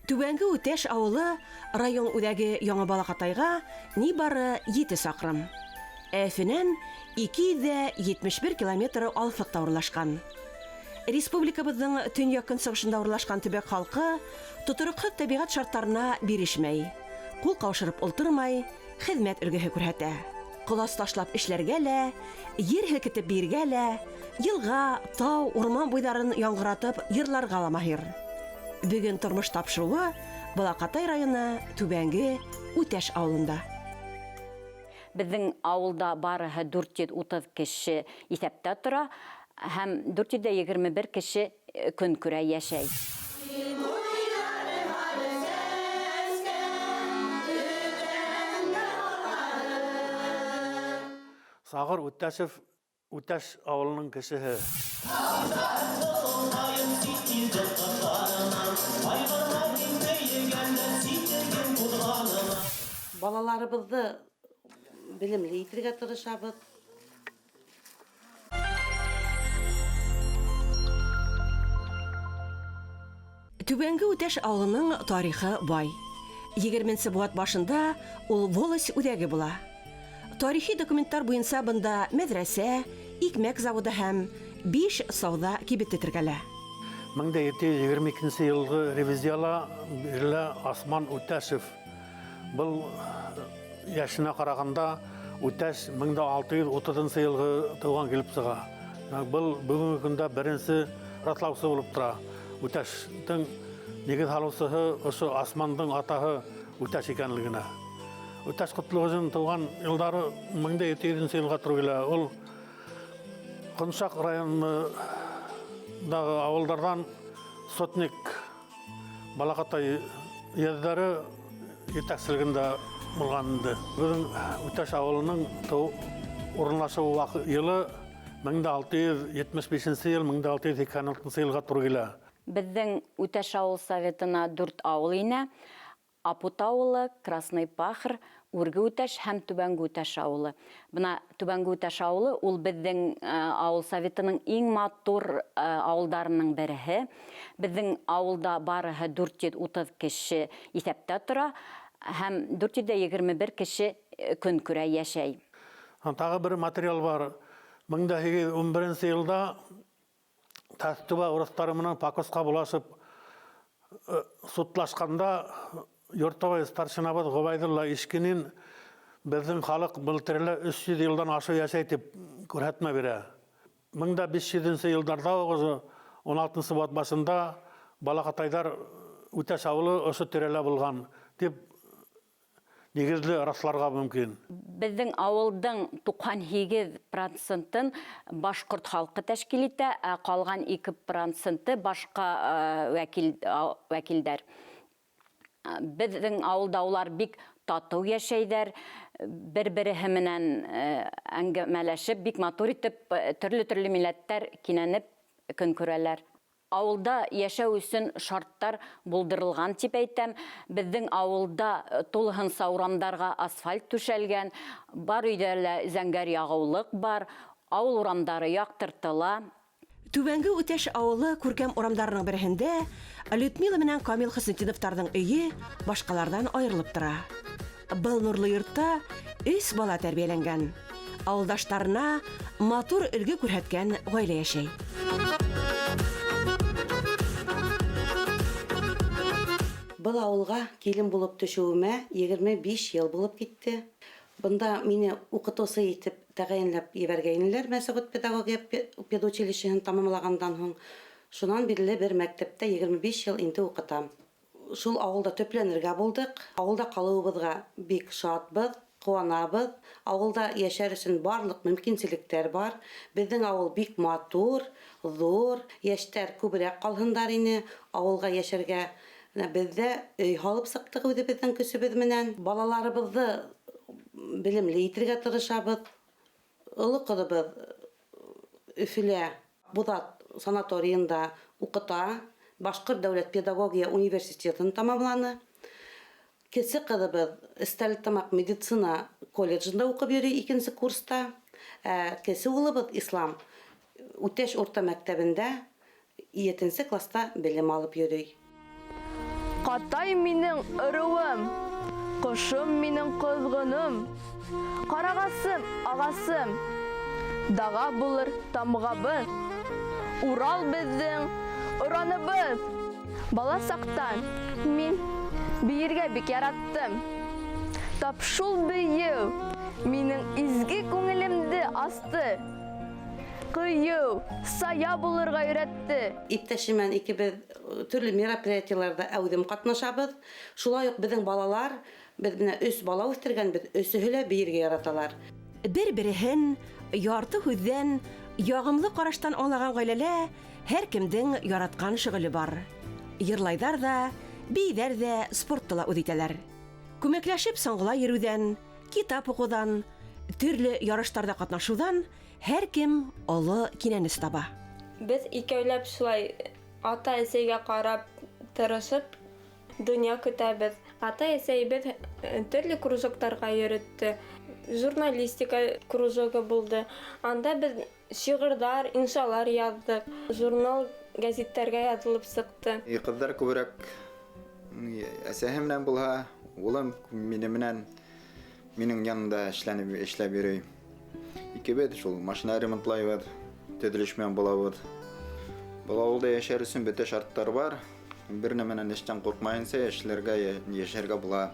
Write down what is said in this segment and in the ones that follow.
Түбәнге Үтәш авылы район үдәге Яңа Балакатайга нибары 7 сакрым. Әфенән 271 километр алыфлыкта урнашкан. Республикабызның төньяк-көнчыгышында урнашкан төбәк халкы тотрыклы табигать шартларына бирешмәй, кул каушырып ултырмай, хезмәт өлгеһе күрһәтә. Колас ташлап эшләргә лә, җир һелкетеп биргә лә, елга, тау, урман буйларын яңгыратып йырларга ла маһир. Бүген тормыш тапшыруы Балакатай районы Түбәнге Үтәш авылында. Безнең авылда барыһы 430 кеше исәптә тора, һәм 421 кеше көн күрә яшәй. Сағыр Үтәшев Үтәш авылының кешеһе. Балаларыбызды билимли итергә тырышабыз. Түбәнге Үтәш авылының тарихы бай. 20-нче буат башында ул Волос үдәге була. Тарихи документтар буенча бында мәдрәсә, икмәк заводы һәм 5 сауда кибете тергәлә. 1722 елгы ревизияла бирелә Осман Үтәшев. Был яшенә караганда Үтәш 1630 елгы туган килеп чыга. Был бүгенге көндә беренче ратлаусы булып тора. Үтәштең нигез халысыһы ошо Османдың атаһы Үтәш икәнлегенә. Үтәш Котлыгын туган елдары 1700 елга турыла. Ул Коншак районындагы авылдардан сотник Балакатай язлары етәкчелегендә булган иде. Бүген Үтәш авылының урнашуы елы 1675 ел, 1686 елга турыла. Безнең Үтәш авыл советына 4 авыл инә. Апут авылы, Красный Пахр, Үрге Үтәш һәм Түбәнге Үтәш авылы. Бына Түбәнге Үтәш авылы ул безнең авыл советының иң матур авылдарының береһе. Безнең авылда барыһы 430 кеше исәптә тора һәм 421 кеше көн күрә яшәй. Тагы бер материал бар. 1911 елда Тәстүбә урыстары менән Пакоска булашып судлашканда Йортовой старшинабыз Гобайдулла Ишкинин безнең халык белтерелә 300 елдан ашу яшәй дип күрһәтмә бирә. 1500 елларда 16 буат башында Балакатайдар Үтәш авылы ошо тирәлә булган дип нигезле расларга мөмкин. Безнең авылның 98%-ын башкорт халкы тәшкил итә, калган 2% башка вәкилләр. Безнең авылда улар бик тату яшәйдәр, бер-береһе менән әңгәмәләшеп, бик матур итеп, төрле милләттәр кинәнеп көн күрәләр. Авылда яшәү өчен шарттар булдырылган дип әйтәм. Безнең авылда тулыһынча урамнарга асфальт түшәлгән, бар өйдә зәңгәр ягулык бар, авыл урамнары яктыртыла. Түбәнге Үтәш авылы күркәм урамдарының береһендә Людмила менән Камил Хисметдиновтарның өйе башкалардан аерылып тора. Был нурлы йортта 3 бала тәрбияләнгән. Авылдаштарына матур өлге күрһәткән гаилә яшәй. Был авылга килен булып төшүемә 25 ел булып китте. Бында мине укытучы итеп тәгаенләп ебәргәннәр Мәсәгать педучилищеһын тамамлагандан соң. Шуннан бирле бер мәктәптә 25 ел инде укытам. Шул авылда төпләнергә булдык. Авылда калуыбызга бик шатбыз, куанабыз. Авылда яшәр өчен барлык мөмкинчелектәр бар. Безнең авыл бик матур, зур, яшьтәр күбрәк калһындар ине авылга яшәргә. Бездә өй халып сыктык үзебезнең көчебез менән. Балаларыбызды билимли итергә тырышабыз. Олы кызыбыз Өфөлә Бузат санаториенда укыта. Башкорт дәүләт педагогия университетын тамамланы. Кесе кызыбыз Стәрлетамак медицина колледжында укып йөри 2нче курста. Кесе улыбыз Ислам Үтәш орта мәктәбендә 7нче класста белем алып йөри. Катай минең ырыуым, кошым минең козгыным, карагасым, агасым, дага булыр тамгабыз, Урал безнең ораныбыз. Бала сактан мин биергә бик яраттым. Тап шул бию минең изге күңелемде асты. Кыю, сая булырга өйрәтте. Иптәшемен икебез төрле мероприятиеларда әүдем катнашабыз. Шулай ук безнең балалар, без менә 3 бала үстергәнбез, өсеһе лә биергә яраталар. Бер-береһен ярты һүздән, ягымлы караштан аңлаган гаиләлә һәр кемдең яраткан шөгыле бар. Йырлайдар да, бейдәр дә, спортта ла үз итәләр. Күмәкләшеп соңгыла йөрүдән, китап укудан, төрле ярыштарда катнашудан һәр кем олы кинәнес таба. Без икәүләп шулай ата-әсәйгә карап тырышып дөнья көтәбез. Ата-әсәйбез төрле кружоктарга йөрөтте. Журналистика кружогы булды. Анда без шигырьләр, иншалар яздык. Журнал, газеттәргә язылып сыкты. Кыздар күбрәк әсәһем белән булһа, улым минем янында эшләп йөри. Икебез шул машина ремонтлайбыз, төзелешмән булабыз. Бу авылда яшәр өчен бөтә шартлар бар. Бер нәмәнән эштән куркмаенча яшәргә була.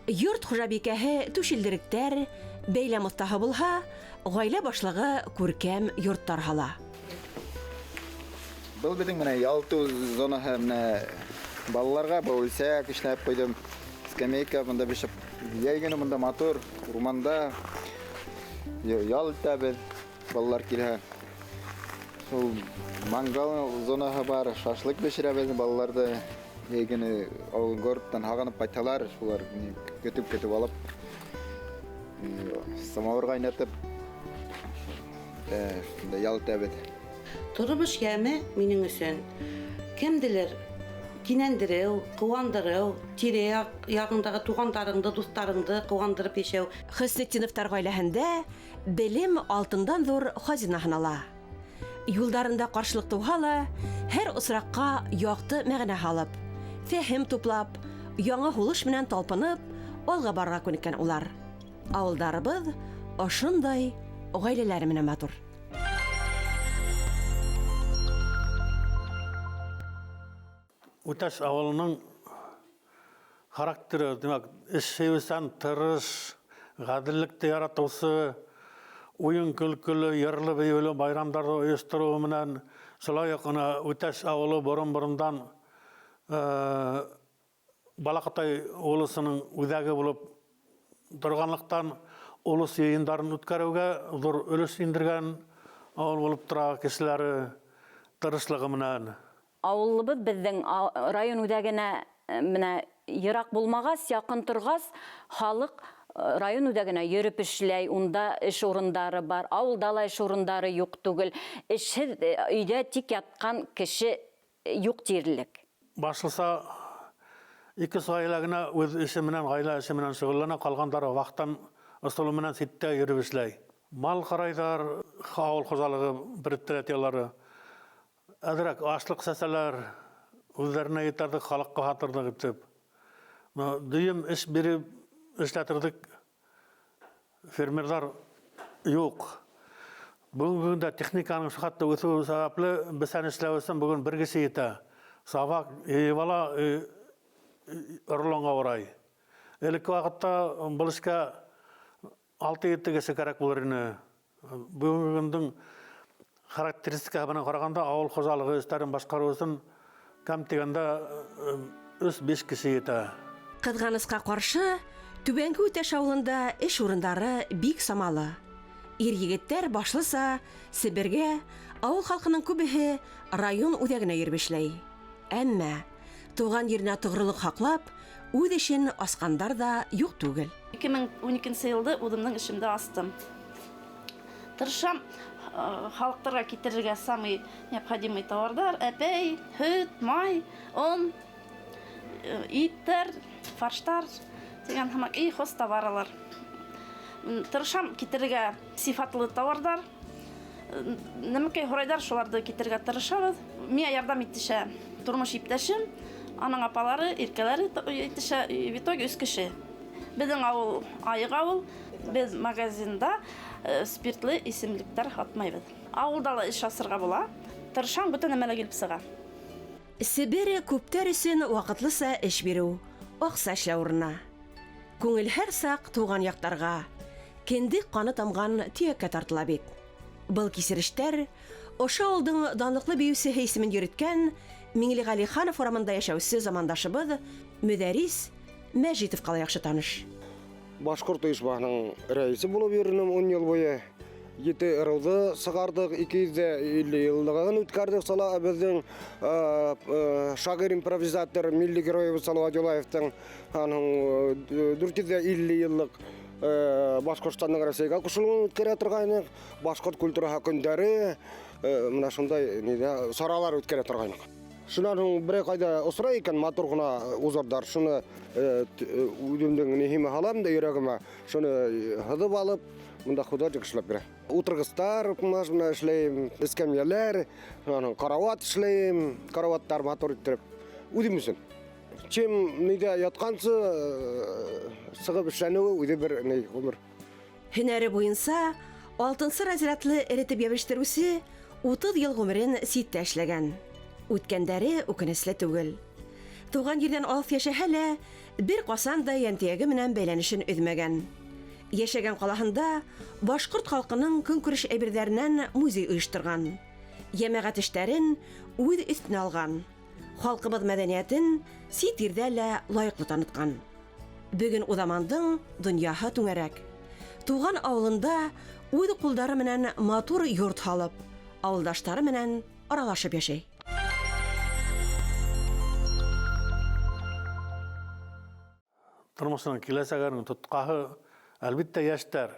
Йорт хуҗабикәһе түшелдеректәр, бәйләм остаһы булһа, гаилә башлыгы күркәм йорттар һала. Был безнең менә ялту зонаһы менә балаларга бүлсәк эшләп куйдым. Скамейка монда бишеп, яйгәне монда мотор, урманда ял итәбез, балалар килә. Шул мангал зонаһы бар, шашлык бешерәбез балаларды. Яйгәне городтан хаганып кайталар, шулар көтүп алып. Самавыр кайнатып, ял итәбез. Тормыш яме минең өчен кемдилер кинәндереү, куандырыу, тирә ягындагы тугандарыңды, дусларыңды куандырып яшәү. Хөснетдиновтар гаиләһендә белем алтындан зур хазина һанала. Юлдарында каршылык туһа ла, һәр осракка якты мәгънә халып, фәһем туплап, яңа хулыш белән талпынып, алга барырга күнеккән улар. Авылдарыбыз ошондай гаиләләр менән матур. Үтәш авылының характері, демек, эшсәүсән, тырыш, гаделлекте яратусы, уен күлкілі, ерлі бейілі байрамдарды ойыстыруы менән, шулай ук Үтәш авылы борын-борындан Балақатай улысының үҙәге булып торганлыктан улыс йыйындарын үткәрүгә зур өлеш индергән авыл булып тора кешеләре тырышлыгы менән. Авылыбыз безнең район үҙәгенә менә йыраҡ булмағас, яҡын торғас, халыҡ район үҙәгенә йөрөп эшләй, унда эш урындары бар, ауылда ла эш урындары юҡ түгел. Эшһеҙ өйҙә тик ятҡан кеше юҡ тиерлек. Башлыса, ике гаилә генә үҙ эше менән, гаилә эше менән шөғөлләнә, ҡалғандары ваҡтан ысулы менән ситтә йөрөп эшләй. Мал ҡарайҙар, ауыл хужалығы предприятиелары, әҙерәк ашлыҡ сәсәләр, үҙҙәренә етәрҙек, халыҡҡа һатырҙыҡ итеп. Дөйөм эш биреп эшләтерҙек фермерҙар юҡ. Бөгөн дә техниканың хатта үҫеү сәбәпле бесән эшләү өсөн бөгөн бер кеше етә. Сабак ебала орлонға орай. Элекке ваҡытта был эшкә 6-7 кеше кәрәк булыр ине. Бүгенге характеристикаһы менән ҡарағанда ауыл хужалығы эштәрен башҡарыу өсөн кәм тигәндә 3-5 кеше етә. Ҡыҙғанысҡа ҡаршы, Түбәнге Үтәш ауылында эш урындары бик самалы. Ир-егеттәр башлыса Себергә, ауыл халҡының күбеһе район үҙәгенә йөрөп эшләй. Әммә туған еренә тоғрылыҡ һаҡлап, үҙ эшен асҡандар да юҡ түгел. 2012 йылды үҙемнең эшемде астым. Тырышам халыҡтарға китерергә самый необходимый товардар, әпәй, һөт, май, он, иттәр, фарштар, дигән һымак хос товарлар. Тырышам китерергә сифатлы товардар. Нәмәкәй һорайдар, шуларҙы китерергә тырышабыҙ. Миңә ярҙам итешә тормош иптәшем, Аның апалары, иркәләре в итоге 3 кеше. Безнең авыл айык авыл, без магазинда спиртлы исемлектәр хатмайбыз. Авылда ла эш асырга була. Тырышам бүтән әмәлгә килеп сыга. Себере күптәр өсөн вакытлыса эш бирү, акса эшләү урына. Күңел һәр сак туган яктарга, кендек каны тамган төяккә тартыла бит. Был кисерештәр ошо авылдың данлыклы биюсе исемен йөрөткән Миңлегали Ханов урамында яшәүче замандашыбыз Мөдәрис Мәҗитовка яхшы таныш. Башкорт оешмасының рәисе булып йөрдем 10 ел буе. 7 ырылды сыгардык, 250 еллыгын үткәрдек. Сала безнең шагыйрь импровизатор милли героебыз Салават Юлаевтың 450 еллык Башкортстанның Россиягә кушылуын үткәрә торгайнык. Башкорт культура көндәре менә шундай саралар үткәрә торгайнык. Шуннан бер кайда осра икән матур гына узардар. Шуны үземнең нихиме халам да йөрәгемә. Шуны хыдып алып, монда художник эшләп бирә. Утыргыстар, машина эшләйм, эскәмияләр, карават эшләйм, караваттар матур иттереп. Үзем өчен. Чем нидә яткансы сыгып эшләнүе үзе бер гомер. Һөнәре буенса, 6-нчы разрядлы эретеп ябештыручы 30 ел гомерен ситтә эшләгән. Үткәндәре үкенесле түгел. Туган җирдән алып яшәһә лә, бер касан да янтыягы менән бәйләнешен өҙмәгән. Яшәгән калаһында башкорт халкының көнкүреш әйберләреннән музей оештырган. Ямәгать эшләрен үз өстенә алган. Халкыбыз мәдәниятен сит җирдә лә лайыклы таныткан. Бүген Удамандың дөньяһы түңәрәк. Туган авылында үз кулдары менән матур йорт халып, авылдаштары менән аралашып яшәй. Тормышның киләсәгәрнең тоткаһы әлбиттә яшьтәр.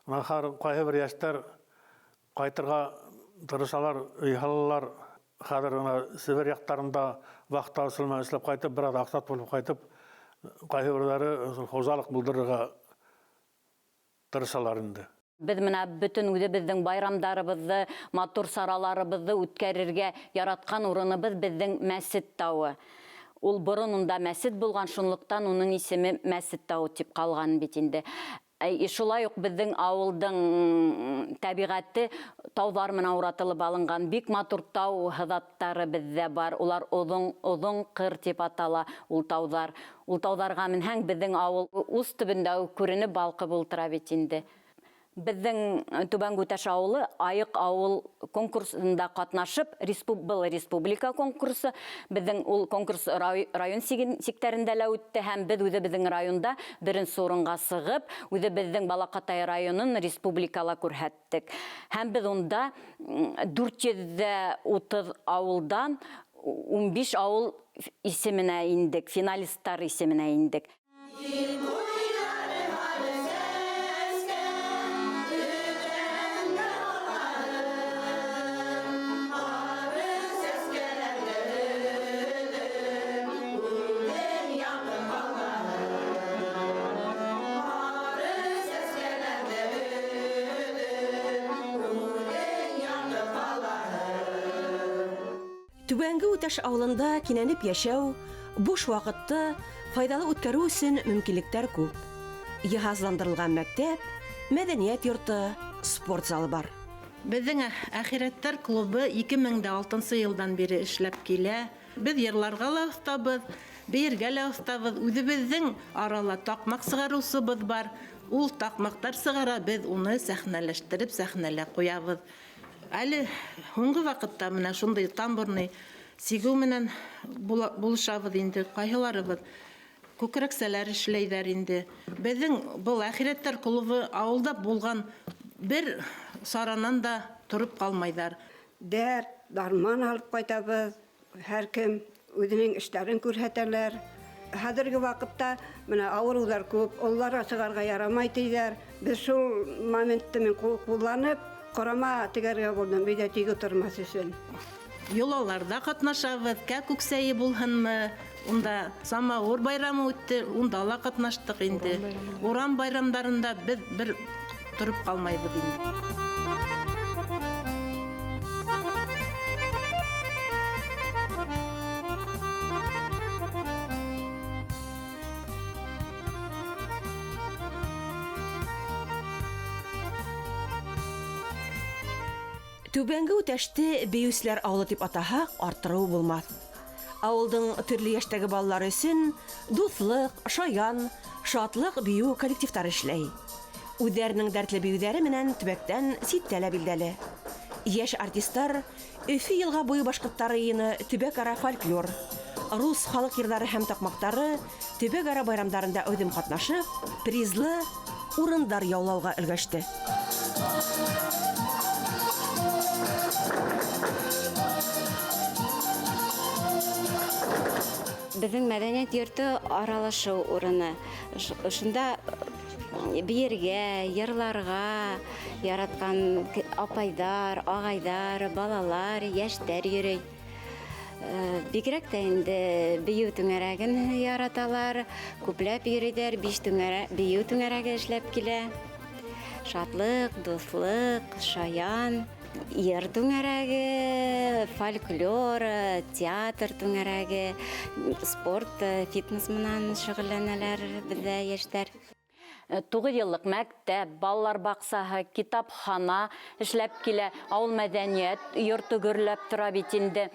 Нахар кайһы бер яшьтәр кайтырга тырышалар, ыйһаллар. Хәзер Сибир яктарында вакытта үселмә эшләп кайтып, бер аксат булып кайтып, кайһы бирләре хозалык булдырырга тырышалар инде. Без менә бөтен үзебезнең байрамдарыбызны, матур сараларыбызны үткәрергә яраткан урыныбыз безнең Мәсет тауы. Ул борынында мәсет булган, шунлыктан уның исеме Мәсет тауы дип калган бит инде. Шулай ук безнең авылдың табигаты таулар менән уратылып алынган бик матур тау хызаттары бездә бар. Улар озын кыр дип атала ул таулар. Ул тауларга менһәң безнең авыл үз төбендә күренеп балкып ултыра бит инде. Безнең Түбән Гүтәш авылы айык авыл конкурсында катнашып, республика конкурсы, безнең ул конкурс район сектәрендә лә үтте һәм без үзебезнең районда беренче урынга сыгып, үзебезнең Балакатай районын республикала күрһәттек. Һәм без унда 430 авылдан 15 авыл исеменә индек, финалистлар исеменә индек. Түбәнге Үтәш авылында кинәнеп яшәү, буш вакытты файдалы үткәрү өчен мөмкинлекләр күп. Йыһазландырылган мәктәп, мәдәният йорты, спорт залы бар. Безнең Ахирәттәр клубы 2006 елдан бери эшләп килә. Без йырларга ла остабыз, бергә лә остабыз. Үзебезнең арала такмак сыгарусыбыз бар. Ул такмактар сыгара, без уны сәхнәләштереп, сәхнәлә куябыз. Әле һуңгы вакытта менә шундый тамбурный сигү менән булышабыз инде. Кайһыларыбыз күкрәксәләр эшләйдәр инде. Безнең бу Ахирәттәр клубы авылда булган бер саранан да турып калмайдар. Дарман алып кайтабыз. Һәр кем үзенең эшләрен күрһәтәләр. Хәзерге вакытта менә авырулар күп, олларга чыгарга ярамай диләр. Без шул моментны мен кулланып, карама тегәргә булдым, бит тиге тормас өчен. Юлларда катнашабыз, күксәе булһынмы? Унда самауыр байрамы үтте, унда ла катнаштык инде. Урам байрамдарында без бер турып калмайбыз инде. Түбәнге үтәште бейүсләр авылы дип атаһак, арттыру булмас. Авылдың төрле яшьтәге балалары өсөн дуслык, шаян, шатлык бию коллективтары эшләй. Үҙҙәренең дәртле биюҙәре менән төбәктән ситтә лә билдәле. Яшь артисттар Өфө йылға буйы башҡорттары йыйыны төбәк-ара фольклор, рус халыҡ йырҙары һәм таҡмаҡтары төбәк-ара байрамдарында өҙөм ҡатнашып, призлы урындар яулауға өлгәште. Безнең мәдәниәт йорты аралашыу урыны. Шунда биергә, йырларға яраткан апайдар, агайдар, балалар, яшьтәр йөрөй. Бигрәк тә инде бию түңәрәген яраталар, күпләп йөрөйҙәр, 5 бию түңәрәге эшләп килә. Шатлык, дуслык, шаян, йыр түңәрәге, фольклор, театр түңәрәге, спорт, фитнес менән шөғөлләнәләр бездә яшьтәр. 9 йыллык мәктәп, балалар баҡсаһы, китапхана эшләп килә, ауыл мәдәниәт йорты гөрләп тора бит инде.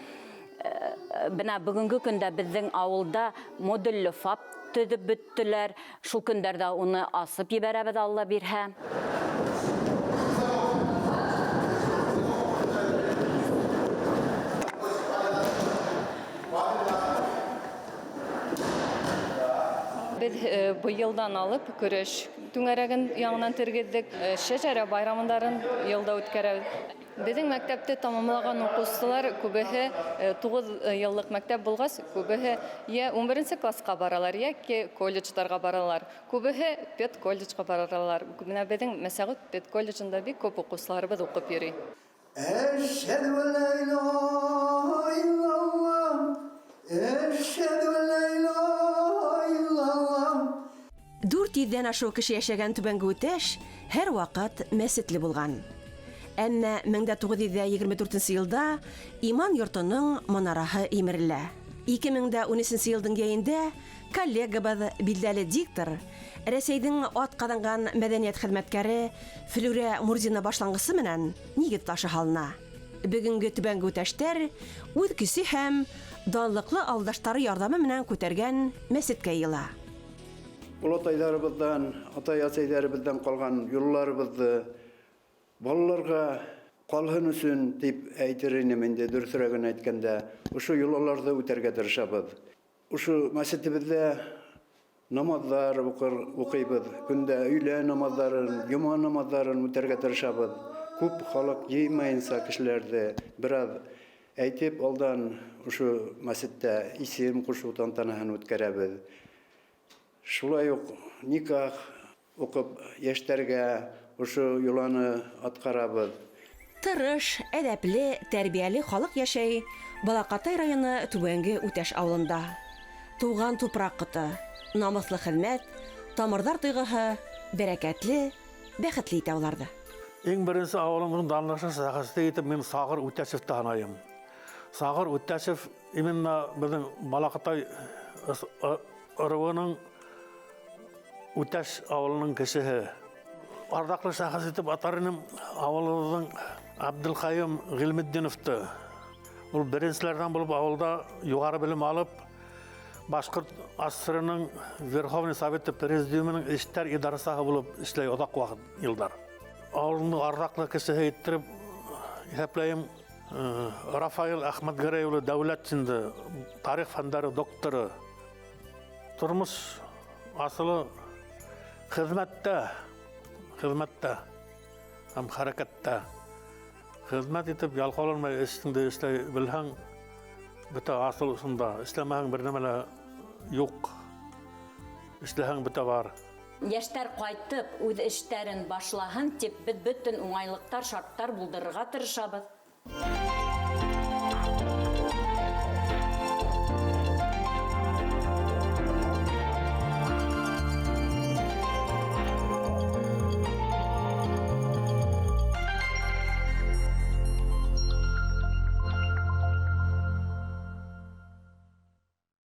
Бына бүгенге көндә безнең ауылда модульле ФАП төҙөп бөттөләр. Шул көндәрҙә уны асып ебәрәбеҙ, Алла бирһә. Biz bu yıldan alıp көрәш түңәрәген яңынан тергеҙҙек. Шәжәрә байрамындарын йылда үткәрәбеҙ. Безнең мәктәпте тамамлаған уҡыусылар күбеһе 9 йыллык мәктәп булғас, күбеһе я 11 классҡа баралар, яки колледждарға баралар. Күбеһе пед колледжға баралар. Менә безнең Мәсәғүт пед колледжында бик күп уҡыусыларыбыҙ уҡып йөрөй. Әшһәдү ан ла илаһа иллаллаһ, әшһәдү ан ла илаһа иллаллаһ. 400-дән ашыу кеше йәшәгән Түбәнге Үтәш һәр ваҡыт мәсетле булған. Әммә 1924 йылда Иман йортоның манараһы имерелә. 2013 йылдың йәйендә коллегабыҙ, билдәле диктор, Рәсәйҙең атҡаҙанған мәҙәниәт хеҙмәткәре Флүрә Мурзина башланғысы менән нигеҙ ташы һалына. Бөгөнгө Түбәнге Үтәштәр үҙ көсө һәм данлыҡлы алдаштары ярҙамы менән күтәргән мәсеткә йыла. Олатайҙарыбыҙҙан, атай-әсәйҙәребеҙҙән ҡалған юлларыбыҙҙы балаларға ҡалһын өсөн тип әйтер инем инде, дөрөҫөрәген әйткәндә, ошо юлларҙы үтәргә тырышабыҙ. Ошо мәсетебеҙҙә намаҙҙар уҡыйбыҙ, көндә өйлә намаҙҙарын, йома намаҙҙарын үтәргә тырышабыҙ. Күп халыҡ йыймайынса кешеләрҙе бераҙ әйтеп, алдан ошо мәсеттә исем ҡушыу тантанаһын үткәрәбеҙ. Шулай уҡ никах уҡып йәштәргә ошо юланы атҡарабыҙ. Тырыш, әҙәпле, тәрбиәле халыҡ йәшәй Балаҡатай районы Түбәнге Үтәш ауылында. Туған тупраҡ ҡото, намыҫлы хеҙмәт, тамырҙар тойғоһо, бәрәкәтле, бәхетле итә уларҙы. Иң беренсе ауылымдың данлышлы шәхесте итеп мин Сағыр Үтәшевте һанайым. Сағыр Үтәшев именно беҙҙең Балаҡатай ырыуының Үтәш ауылының кешеһе. Ардаҡлы шәхес итеп атар инем ауылыбыҙҙың Абдылҡайым Ғилметдиновты. Ул беренселәрҙән булып ауылда юғары белем алып, Башҡорт АССР-ның Верховный Советы Президиумының эштәр идарасаһы булып эшләй оҙаҡ ваҡыт йылдар. Ауылдың ардаҡлы кешеһе иттереп иҫәпләйем Рафаил Әхмәтгәрәй улы Дәүләтшинды, тарих фәндәре докторы. Тормош асылы хеҙмәттә һәм хәрәкәттә. Хеҙмәт итеп ялҡауланмай эшеңде эшләй белһәң, бөтә асыл усында. Эшләмәһәң бер нәмә лә юҡ. Эшләһәң бөтә бар. Йәштәр ҡайтып, үҙ эштәрен башлаһын тип, беҙ бөтөн уңайлыҡтар, шарттар булдырырға тырышабыҙ.